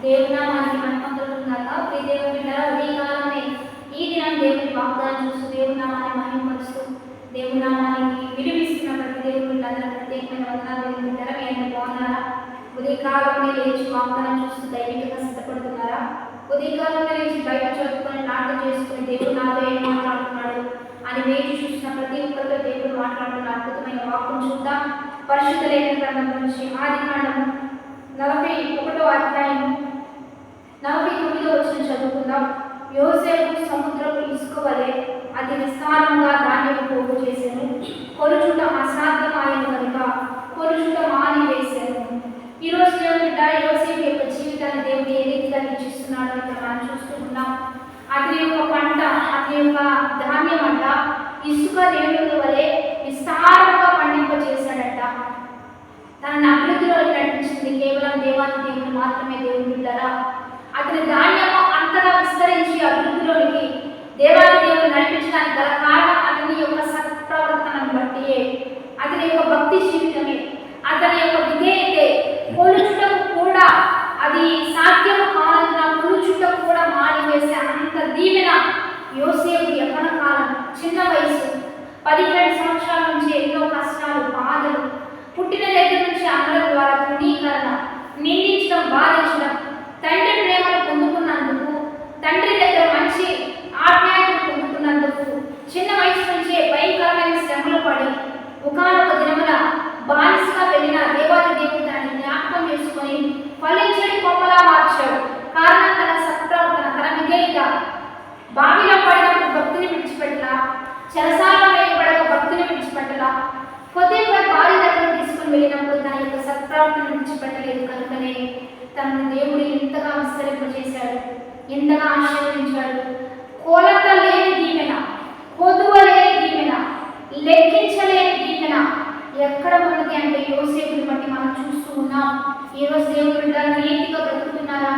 దేవుని నామానికి మహిమకలుగుగాక. ప్రియ దేవుని బిడ్డలారా, ఉదయకాలమే ఈ దినం దేవుని వాగ్దానం చూస్తూ దేవుని నామాన్ని మహిమపరుస్తూ దేవుని నామానికి విలువిస్తున్న ప్రతి దేవుని బిడ్డలందరూ ప్రత్యేకమైన వందనాలు. దేవుని బిడ్డలారా, మీ అందరూ బాగున్నారా? ఉదయకాలంలో లేచి వాగ్దానం చూస్తూ దైవికంగా సిద్ధపడుతున్నారా? ఉదయకాలంలో లేచి బయట చదువుకొని ప్రార్థన చేసుకుని దేవుడు నాతో ఏం మాట్లాడుతున్నాడు అని వేచి చూసిన ప్రతి ఒక్కరితో దేవుడు మాట్లాడుతున్న అద్భుతమైన వాక్కును చూద్దాం. పరిశుద్ధ లేఖన గ్రంథం నుంచి ఆదికాండము 41వ అధ్యాయం 49వ వచనం చదువుకుందాం. యోసేపు సముద్రపు ఇసుక వలె అతి విస్తారంగా ధాన్యము పోగు చేసెను, కొలుచుట అసాధ్యమైన కనుక కొలుచుట మానివేశాను. ఈరోజు దేవుని బిడ్డ యోసేపు యొక్క జీవితాన్ని దేవుడు ఏ రీతిగా నిశ్చిస్తున్నాడో ఇక్కడ మనం చూస్తూ ఉన్నాం. అతని యొక్క పంట, అతని యొక్క ధాన్యం అంట ఇసుక రేణుల వలె విస్తారంగా పండింపచేశాడట. తన అభివృద్ధిలో నడిపించింది కేవలం దేవాది దేవుడు మాత్రమే. దేవుని బిడ్డలారా, అతని ధాన్యము అంతగా విస్తరించి అభివృద్ధిలోనికి దేవాది దేవుడు నడిపించడానికి గల కారణం అతని యొక్క సత్ప్రవర్తనను బట్టియే, అతని యొక్క భక్తి జీవితమే, అతని యొక్క విధేయతే. కొలుచుటకు కూడా అది సాధ్యము కానందున కొలుచుటకు కూడా మానివేసే అంత దీవెన యోసేపు యవ్వన కాలం, చిన్న వయసు, 17 సంవత్సరాల నుంచి ఎన్నో కష్టాలు, బాధలు, పుట్టిన దగ్గర నుంచి అందరి ద్వారా తృణీకరణ, నిందించడం, బాధించడం, తండ్రి ప్రేమను పొందుకున్నందుకు, తండ్రి దగ్గర మంచి ఆప్యాయతను పొందుకున్నందుకు చిన్న వయసు నుంచే భయంకరమైన శ్రమలు పడి ఒకానొక దినమున బానిసగా వెళ్ళిన దేవాది దేవుడు దాన్ని జ్ఞాపకం చేసుకొని ఫలించని కొమ్మలా మార్చాడు. కారణం తన సత్ప్రవర్తన, తన విధేయత. బావిలో పడినప్పుడు భక్తిని విడిచిపెట్టలా, చెరసాలలో వేయబడక భక్తిని విడిచిపెట్టలా, కొద్దిగా భార్య దగ్గర తీసుకుని వెళ్ళినప్పుడు తన యొక్క సత్ప్రవర్తన విడిచిపెట్టలేదు. కనుకనే తనను దేవుడు ఎంతగా విస్తరింపజేశాడు, ఎంతగా ఆశీర్వదించాడు. కొలత లేని దీవెన, కొదువ లేని దీవెన, లెక్కించలేని దీవెన ఎక్కడ ఉన్నది అంటే యోసేపుని బట్టి మనం చూస్తూ ఉన్నాం. ఈరోజు దేవుడు నీతిగా బ్రతుకుతున్నారా?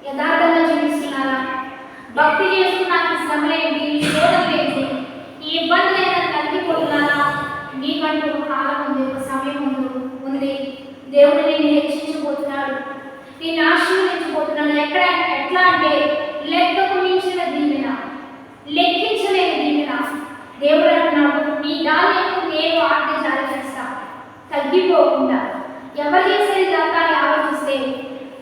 యథార్థంగా జీవిస్తున్నారా? భక్తి చేసుకున్నాక శ్రమలేంటి, శోధనలేంటి, ఈ ఇబ్బంది లేదా తగ్గిపోతున్నారా? నీకంటూ ఒక కాలం ఉంది, ఒక సమయం ఉంది. దేవుడు నిన్ను హెచ్చించబోతున్నాడు, నిన్ను ఆశీర్వదించబోతున్నాడు. ఎట్లా అంటే లెక్కకు మించిన దీవెన, లెక్కించలేని దీవెన. దేవుడు అంటున్నాడు, నీ ధాన్యము నేను ఆజ్ఞ జారీ చేస్తా, తగ్గిపోకుండా. ఎవరు చేసేది దాకా అని ఆలోచిస్తే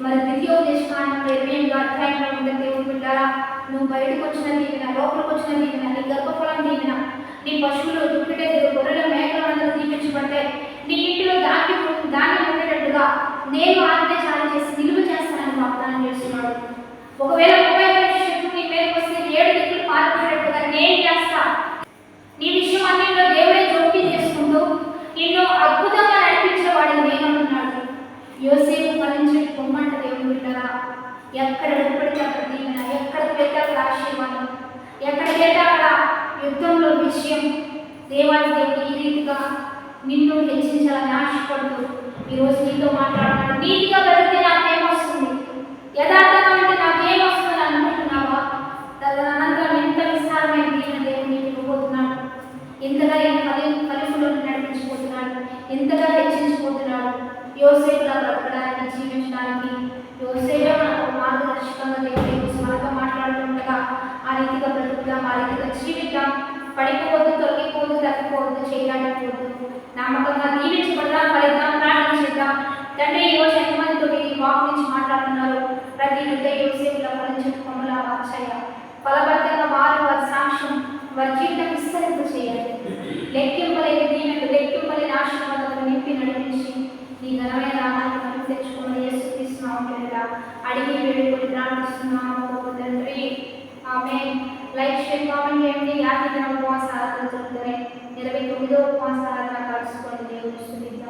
మరి ద్వితీయోపదేశకాండం 28వ అధ్యాయంలో ఉండే దేవుడు బిడ్డారా, నువ్వు బయటకు వచ్చిన దీవెన, లోపలికి వచ్చిన దీవెన, నీ గర్భఫలం దీవెన, నీ పశువులు, దుప్పిటెద్దులు, గొర్రెల, మేకలు అందరూ దీపించబడితే నీ ఇంటిలో ధాన్యం ఉండేటట్టుగా నేను ఆజ్ఞ జారీ చేసి నిలువ చేస్తానని వాగ్దానం చేస్తున్నాడు. ఒకవేళ 30 శక్తులు నీ మీదకి వస్తే 7 దిక్కులు పాల్పడేటట్టుగా నేను చేస్తా. నీ విషయం అన్నింటిలో దేవుడే జోక్యం చేసుకుంటూ నిన్ను అద్భుతంగా నడిపించేవాడిని నేను అంటున్నాడు. యోసేపు ఫలించని కొమ్మంట దేవుని బిడ్డలారా. ఎక్కడ పడితే అక్కడ దీవెన, ఎక్కడ పెడితే అక్కడ ఆశీర్వాదం, ఎక్కడ పెడితే అక్కడ యుద్ధంలో విజయం. దేవాది దేవుడు ఈ రీతిగా నిన్ను హెచ్చించాలని ఆశపడుతూ ఈరోజు నీతో మాట్లాడుతున్నాడు. నీతిగా బ్రతికితే నాకేమొస్తుంది, యథార్థంగా ఉంటే నాకేమొస్తుంది అనుకుంటున్నావా? తదనంతరం ఎంత విస్తారమైన దీవెన దేవుడు నీకు ఇవ్వబోతున్నాడు, ఎంతగా ఫలింపులో నడిపించబోతున్నాడు, ఎంతగా హెచ్చించబోతున్నాడు. యోసేపులా బ్రతకడానికి, జీవించడానికి యోసేపే మనకు మార్గదర్శకంగా దేవుడు మనతో మాట్లాడుతుండగా ఆ రీతిగా బ్రతుకుదాం, ఆ రీతిగా జీవిద్దాం. పడిపోవద్దు, తొలగిపోవద్దు, తగ్గిపోవద్దు, చేయడానికి నమ్మకంగా దీవించబడదాం, ఫలిద్దాం, ప్రార్థన చేద్దాం. తండ్రి, ఈరోజు ఎంతమందితో ఈ వాక్ నుంచి మాట్లాడుతున్నారు? ప్రతి బిడ్డ యోసేపులా ఫలించిన కొమ్మలా మార్చాయ, ఫలభరితంగా వారి సాక్ష్యం, వారి జీవితం విస్తరింప చేయాలి. లెక్కింపలేని దీవెనలు, లెక్కింపలేని ఆశీర్వాదాలను నింపి నడిపించి నీ ఘనమైన నామాన్ని మనం తెచ్చుకుని యేసుక్రీస్తునామములో అడిగి వేడుకొని ప్రార్థిస్తున్నాము తండ్రి, ఆమేన్. లైక్, షేర్, కామెంట్ చేయండి. యాత్రిక ఉపవాస ఆరాధన జరుగుతున్నాయి. 29వ ఉపవాస ఆరాధన కలుసుకొని దేవుని స్తుతిద్దాం.